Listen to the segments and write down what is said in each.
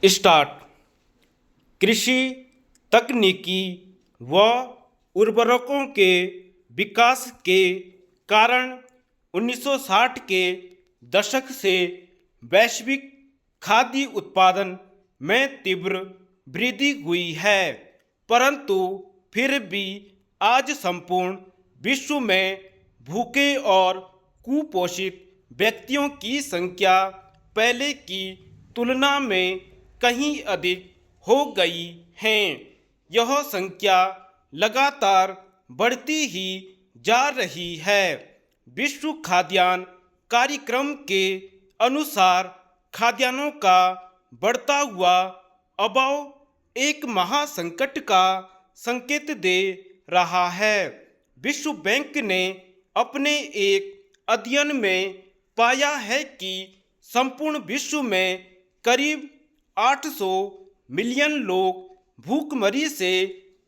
Start. कृषि तकनीकी व उर्वरकों के विकास के कारण 1960 के दशक से वैश्विक खाद्य उत्पादन में तीव्र वृद्धि हुई है, परंतु फिर भी आज संपूर्ण विश्व में भूखे और कुपोषित व्यक्तियों की संख्या पहले की तुलना में कहीं अधिक हो गई है। यह संख्या लगातार बढ़ती ही जा रही है। विश्व खाद्यान्न कार्यक्रम के अनुसार खाद्यान्नों का बढ़ता हुआ अभाव एक महासंकट का संकेत दे रहा है। विश्व बैंक ने अपने एक अध्ययन में पाया है कि संपूर्ण विश्व में करीब 800 मिलियन लोग भूखमरी से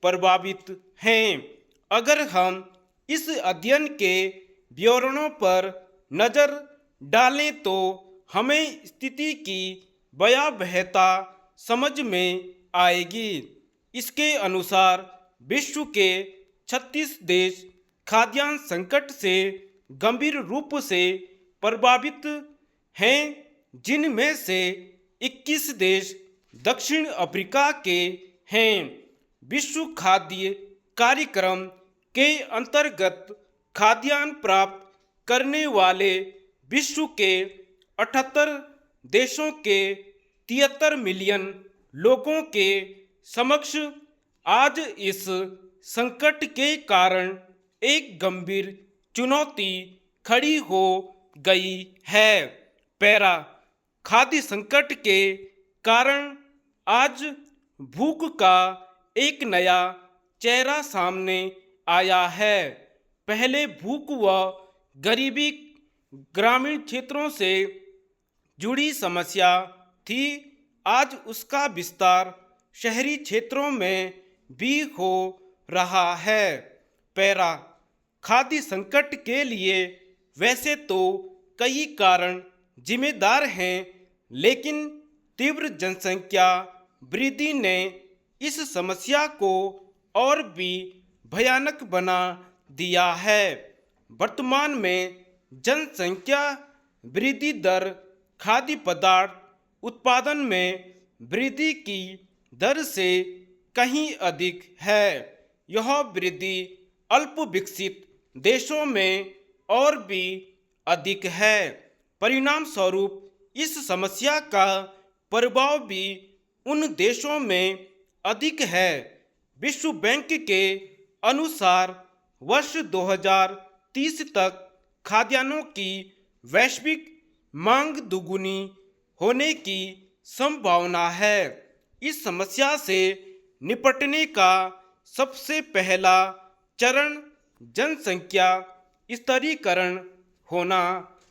प्रभावित हैं। अगर हम इस अध्ययन के विवरणों पर नज़र डालें तो हमें स्थिति की भयावहता समझ में आएगी। इसके अनुसार विश्व के 36 देश खाद्यान्न संकट से गंभीर रूप से प्रभावित हैं, जिनमें से 21 देश दक्षिण अफ्रीका के हैं। विश्व खाद्य कार्यक्रम के अंतर्गत खाद्यान्न प्राप्त करने वाले विश्व के 78 देशों के 73 मिलियन लोगों के समक्ष आज इस संकट के कारण एक गंभीर चुनौती खड़ी हो गई है। पैरा खाद्य संकट के कारण आज भूख का एक नया चेहरा सामने आया है। पहले भूख व गरीबी ग्रामीण क्षेत्रों से जुड़ी समस्या थी, आज उसका विस्तार शहरी क्षेत्रों में भी हो रहा है। पैरा खाद्य संकट के लिए वैसे तो कई कारण जिम्मेदार हैं, लेकिन तीव्र जनसंख्या वृद्धि ने इस समस्या को और भी भयानक बना दिया है। वर्तमान में जनसंख्या वृद्धि दर खाद्य पदार्थ उत्पादन में वृद्धि की दर से कहीं अधिक है। यह वृद्धि अल्प विकसित देशों में और भी अधिक है। परिणाम स्वरूप इस समस्या का प्रभाव भी उन देशों में अधिक है। विश्व बैंक के अनुसार वर्ष 2030 तक खाद्यान्नों की वैश्विक मांग दुगुनी होने की संभावना है। इस समस्या से निपटने का सबसे पहला चरण जनसंख्या स्तरीकरण होना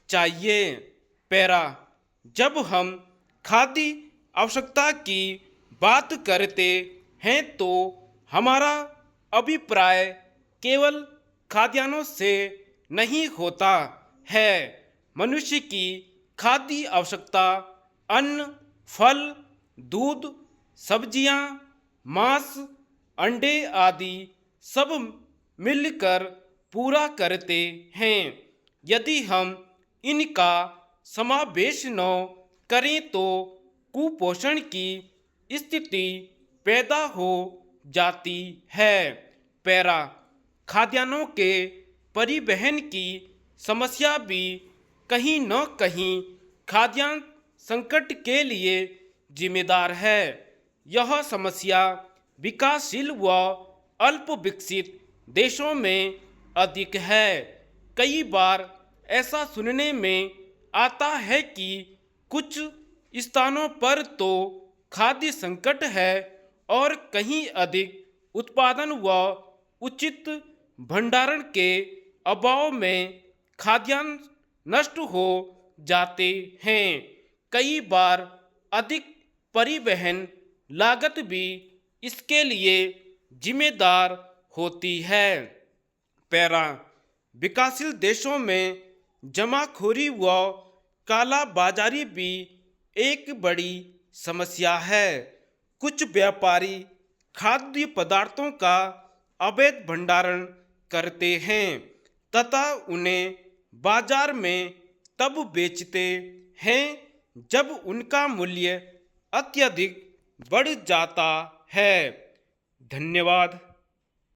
चाहिए। पैरा जब हम खाद्य आवश्यकता की बात करते हैं तो हमारा अभिप्राय केवल खाद्यान्नों से नहीं होता है। मनुष्य की खाद्य आवश्यकता अन्न, फल, दूध, सब्जियां, मांस, अंडे आदि सब मिलकर पूरा करते हैं। यदि हम इनका समावेश न करें तो कुपोषण की स्थिति पैदा हो जाती है। पैरा खाद्यान्नों के परिवहन की समस्या भी कहीं न कहीं खाद्यान्न संकट के लिए जिम्मेदार है। यह समस्या विकासशील व अल्प विकसित देशों में अधिक है। कई बार ऐसा सुनने में आता है कि कुछ स्थानों पर तो खाद्य संकट है और कहीं अधिक उत्पादन व उचित भंडारण के अभाव में खाद्यान्न नष्ट हो जाते हैं। कई बार अधिक परिवहन लागत भी इसके लिए जिम्मेदार होती है। पैरा विकासशील देशों में जमाखोरी व काला बाजारी भी एक बड़ी समस्या है। कुछ व्यापारी खाद्य पदार्थों का अवैध भंडारण करते हैं तथा उन्हें बाजार में तब बेचते हैं जब उनका मूल्य अत्यधिक बढ़ जाता है। धन्यवाद।